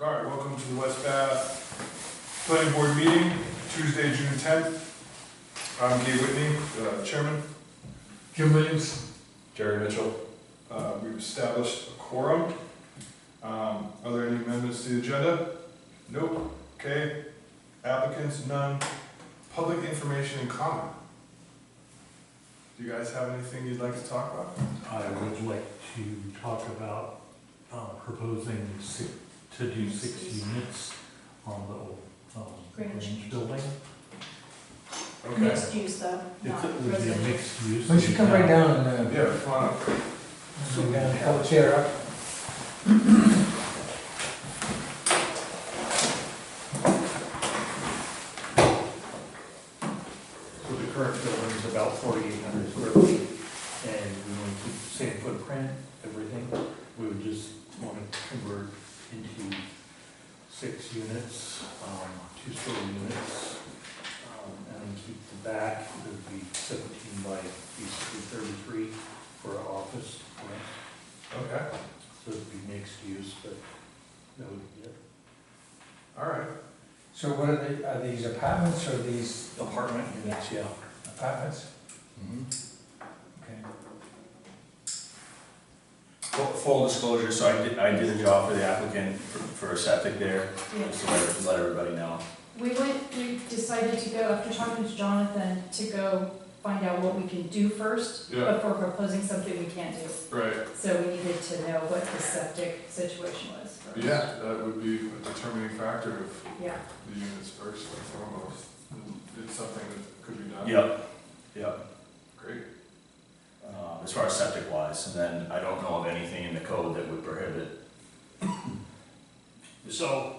All right, welcome to the West Bath Planning Board meeting, Tuesday, June 10th. I'm Gabe Whitney, Chairman. Jim Williams. Jerry Mitchell. We've established a quorum. Are there any amendments to the agenda? Nope. Okay. Applicants, none. Public information and comment. Do you guys have anything you'd like to talk about? I would like to talk about proposing to do 6 units on the old Grange building. Okay. Mixed use though, It not would be a residential. mixed use. Why don't you come right down and, Yeah, come on up. pull the chair up? So the current building is about 4,800 square feet, and we want to keep the same footprint, everything. We would just want to convert into 6 units, 2-story units, and then keep the back, it would be 17 by basically 33 for our office. Okay. So it'd be mixed use, but that would be it. All right. So what are these apartments or these Apartment units, yeah. apartments? Mm-hmm. Okay. Full disclosure, so I did a job for the applicant for a septic there, Yeah. just to let everybody know. We decided to go, after talking to Jonathan, to go find out what we can do first Yeah. before proposing something we can't do. Right. So we needed to know what the septic situation was first. Yeah, that would be a determining factor of Yeah. the units first and foremost. It's something that could be done. Yep. Great. As far as septic wise, and then I don't know of anything in the code that would prohibit. So,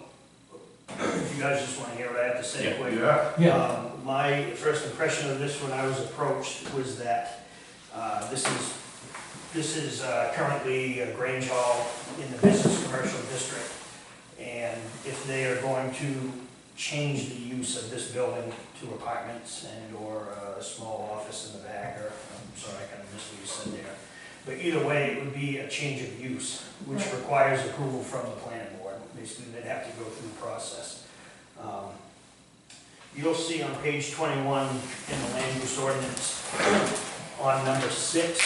if you guys just want to hear what I have to say Yeah. quick. Yeah. Yeah. My first impression of this when I was approached was that this is currently a Grange Hall in the business commercial district. And if they are going to change the use of this building to apartments and or a small office in the back, or, I'm sorry, I kind of missed what you said there. But either way, it would be a change of use, which Right. requires approval from the planning board. Basically, they'd have to go through the process. You'll see on page 21 in the land use ordinance, on number 6,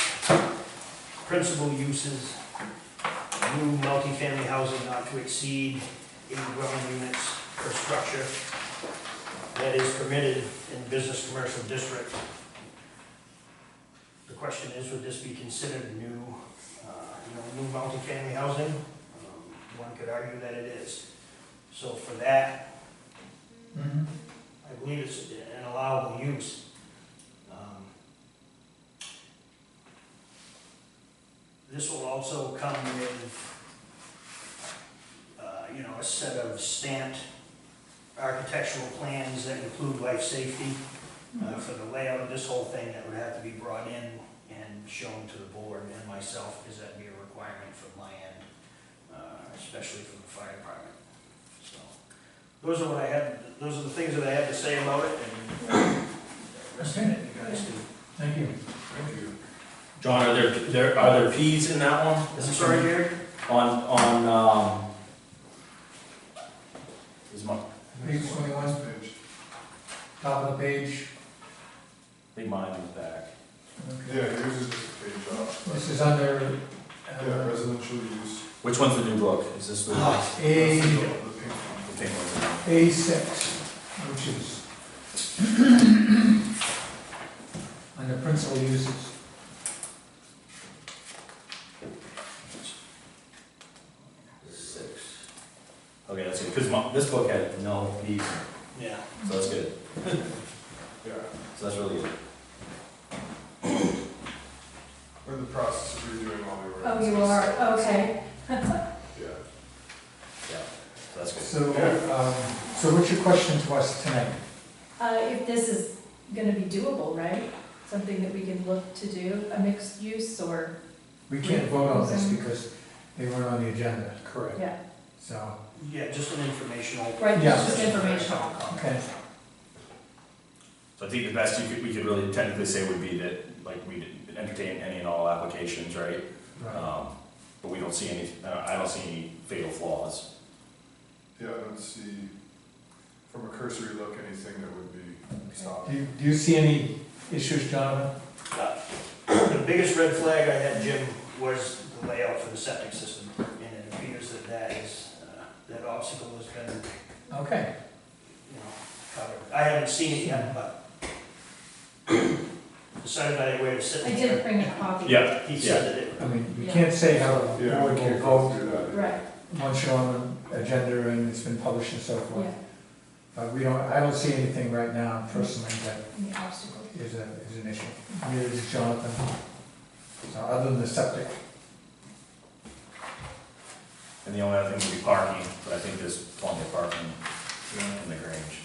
principal uses, new multifamily housing not to exceed 8 dwelling units per structure that is permitted in business commercial district. The question is, would this be considered new, new multifamily housing? One could argue that it is. So for that, Mhm. I believe it's an allowable use. This will also come with, a set of stamped architectural plans that include life safety for the layout of this whole thing that would have to be brought in and shown to the board and myself, because that'd be a requirement from my end, especially from the fire department. So, those are the things that I had to say about it, and the rest of it you guys can. Thank you. Thank you. John, are there Ps in that one? I'm sorry, Gary? Is my, Page 21, Page. top of the page. I think mine is back. Okay. Yeah, yours is just a page off. This is under, Yeah, residential use. Which one's the new book? Is this the A, That's the pink one. the pink one's A6, which is under principal uses. Six. Okay, that's good, because this book had no Ps, Yeah. so that's good. Yeah. So that's really good. We're in the process of redoing all the Oh, ordinances. you are, okay. Yeah. Yeah, so that's good. So, so what's your question to us tonight? If this is gonna be doable, right? Something that we can look to do, a mixed use or, We can't vote on this because they weren't on the agenda, Correct. yeah, so, Yeah, just an informational. right, Yeah. it's just informational. okay. So I think the best we could really technically say would be that, like, we entertain any and all applications, right? Right. But we don't see any, I don't see any fatal flaws. Yeah, I don't see, from a cursory look, anything that would be stopped. Do you see any issues, Jonathan? The biggest red flag I had, Jim, was the layout for the septic system, and it appears that that obstacle has been, Okay. covered. I haven't seen it yet, but decided I where to sit. I did bring a copy. Yeah, He said that it, I mean, we Yeah. can't say how the Yeah, board we can can go vote through that. Right, once you're on the agenda and it's been published and so forth. yeah, But I don't see anything right now personally that and the obstacle. is an issue. Neither does Jonathan. So other than the septic. And the only other thing would be parking, but I think there's plenty of parking Yeah. in the Grange.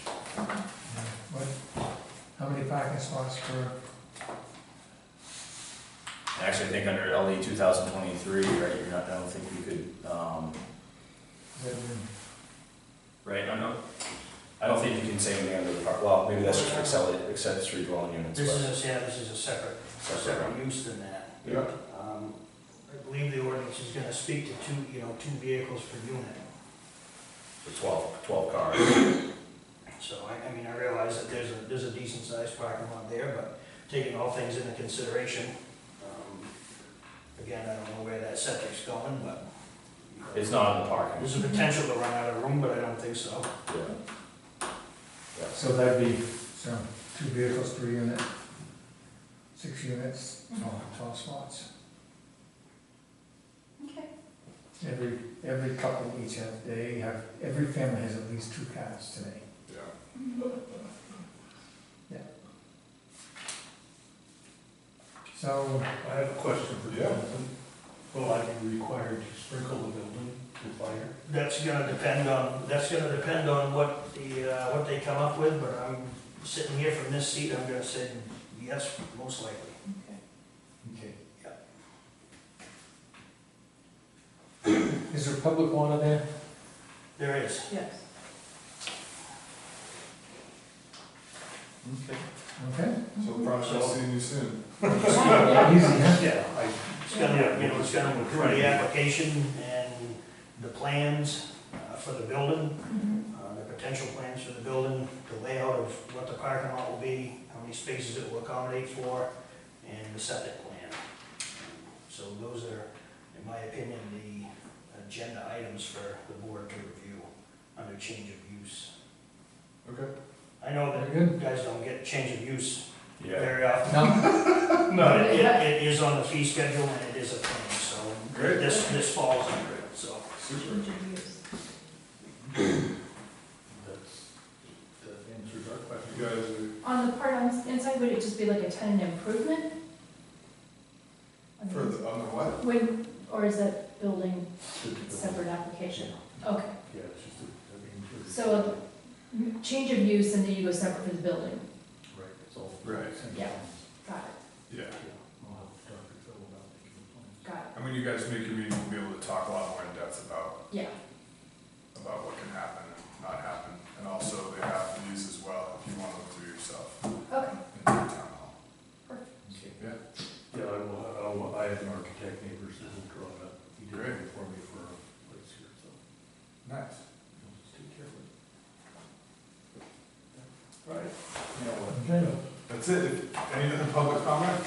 What, how many parking spots per? Actually, I think under LD 2023, right, I don't think you could, Is that right, I don't think you can say anything under the park, well, maybe that's just for accessory dwelling units, this but. is a separate use than that. Yeah, I believe the ordinance is gonna speak to two vehicles per unit. For 12 cars. So I realize that there's a decent sized parking lot there, but taking all things into consideration, again, I don't know where that septic's going, but It's not in the parking. there's a potential to run out of room, but I don't think so. Yeah. So that'd be, 2 vehicles per unit, 6 units, 12 spots. Okay. Every couple each every family has at least 2 cars today. yeah. So, I have a question for Yeah. Jonathan. Will I be required to sprinkle the building with fire? That's gonna depend on what what they come up with, but I'm sitting here from this seat, I'm gonna say yes, most likely. Okay. okay. Is there public water there? There is. Yes. Okay. Okay. So probably seeing you soon. Easy, huh? Yeah, It's gonna, it's gonna include the application and the plans for the building, Mhm. the potential plans for the building, the layout of what the parking lot will be, how many spaces it will accommodate for, and the septic plan. So those are, in my opinion, the agenda items for the board to review under change of use. Okay. I know that Very good. you guys don't get change of use Yeah. very often, No? but it is on the fee schedule and it is a thing, so Great. this falls under it, so. Super. Change of use. That answers our question. You guys are, On the part on the inside, would it just be like a tenant improvement? On the for the, on the what? When, or is that building separate application? Okay, Yeah, it's just a. so change of use and then you go separate for the building, Right, it's all. Right. Yeah. got it, Yeah. I'll have to talk to Phil about making the plans. got I mean, you guys make your meeting, we'll be able to talk a lot more in depth it, yeah, about what can happen and not happen. And also they have these as well, if you want to look through yourself okay, in the town hall. Okay. Yeah. Yeah, I have an architect neighbors that will draw it up. He did Great. it for me for a place here, so Nice. I'll just take care of it. Right. You know what? Okay. That's it. Any other public comment?